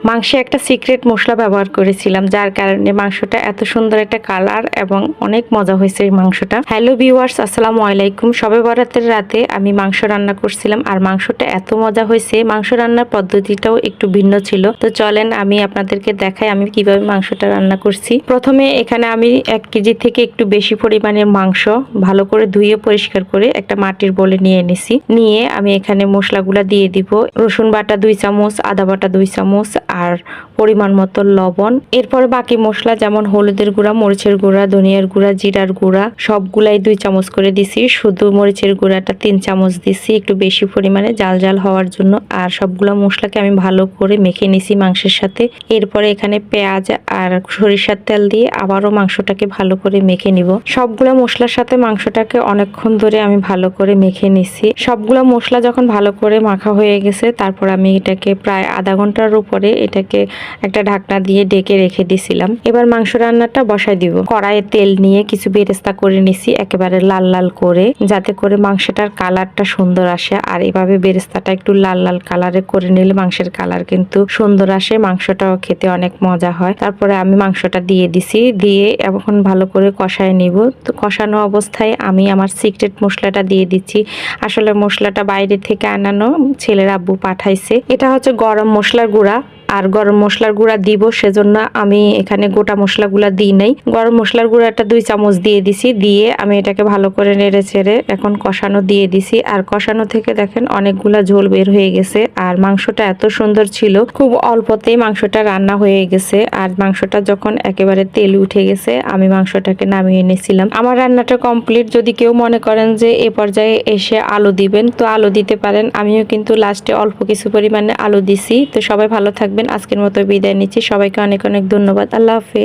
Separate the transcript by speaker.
Speaker 1: মাংসে একটা সিক্রেট মশলা ব্যবহার করেছিলাম, যার কারণে মাংসটা এত সুন্দর একটা কালার এবং অনেক মজা হয়েছে এই মাংসটা। হ্যালো ভিউয়ার্স, আসসালামু আলাইকুম। শবে বরাতের রাতে আমি মাংস রান্না করছিলাম আর মাংসটা এত মজা হয়েছে। মাংস রান্নার পদ্ধতিটাও একটু ভিন্ন ছিল। তো চলেন আমি আপনাদেরকে দেখাই আমি কিভাবে মাংসটা রান্না করছি। প্রথমে এখানে আমি 1 কেজি থেকে একটু বেশি পরিমাণের মাংস ভালো করে ধুয়ে পরিষ্কার করে একটা মাটির বোলে নিয়ে নিছি। নিয়ে আমি এখানে মশলাগুলা দিয়ে দিব। রসুন বাটা 2 চামচ, আদা বাটা 2 চামচ আর পরিমাণ মতো লবণ। এরপর বাকি মশলা যেমন হলুদের গুঁড়া, মরিচের গুঁড়া, ধনিয়ার গুঁড়া, জিরার গুঁড়া সবগুলাই 2 চামচ করে দিছি। শুধু মরিচের গুঁড়াটা 3 চামচ দিছি একটু বেশি পরিমাণে জাল জাল হওয়ার জন্য। আর সবগুলো মশলাকে আমি ভালো করে মেখে নিছি মাংসের সাথে। এরপরে এখানে পেঁয়াজ আর সরিষার তেল দিয়ে আবারও মাংসটাকে ভালো করে মেখে নিব। সবগুলো মশলার সাথে মাংসটাকে অনেকক্ষণ ধরে আমি ভালো করে মেখে নিছি। সবগুলো মশলা যখন ভালো করে মাখা হয়ে গেছে, তারপর আমি এটাকে প্রায় আধা ঘন্টার উপরে এটাকে একটা ঢাকনা দিয়ে ঢেকে রেখে দিছিলাম। এবার মাংস রান্নাটা বসাই দিব। কড়াইয়ে তেল নিয়ে কিছু বেরেস্তা করে নিছি একেবারে লাল লাল করে, যাতে করে মাংসটার কালারটা সুন্দর আসে। আর এভাবে বেরেস্তাটা একটু লাল লাল কালারে করে নিলে মাংসের কালার কিন্তু সুন্দর আসে, মাংসটাও খেতে অনেক মজা হয়। তারপরে আমি মাংসটা দিয়ে দিছি, দিয়ে এখন ভালো করে কষায় নিব। তো কষানো অবস্থায় আমি আমার সিক্রেট মশলাটা দিয়ে দিচ্ছি। আসলে মশলাটা বাইরে থেকে আনানো, ছেলের আব্বু পাঠাইছে। এটা হচ্ছে গরম মশলার গুঁড়া। আর গরম মশলার গুঁড়া দিব, সেজন্য আমি এখানে গোটা মশলাগুলা দিই নাই। গরম মশলার গুঁড়াটা 2 চামচ দিয়ে দিছি। দিয়ে আমি এটাকে ভালো করে নেড়ে ছেড়ে এখন কষানো দিয়ে দিছি। আর কষানো থেকে দেখেন অনেকগুলা ঝোল বের হয়ে গেছে। আর মাংসটা এত সুন্দর ছিল, খুব অল্পতেই মাংসটা রান্না হয়ে গেছে। আর মাংসটা যখন একেবারে তেল উঠে গেছে, আমি মাংসটাকে নামিয়ে নিয়েছিলাম। আমার রান্নাটা কমপ্লিট। যদি কেউ মনে করেন যে এ পর্যায়ে এসে আলু দিবেন, তো আলু দিতে পারেন। আমিও কিন্তু লাস্টে অল্প কিছু পরিমাণে আলু দিছি। তো সবাই ভালো থাকবেন। আজকের মতো বিদায় নিচ্ছি। সবাইকে অনেক অনেক ধন্যবাদ। আল্লাহ হাফেজ।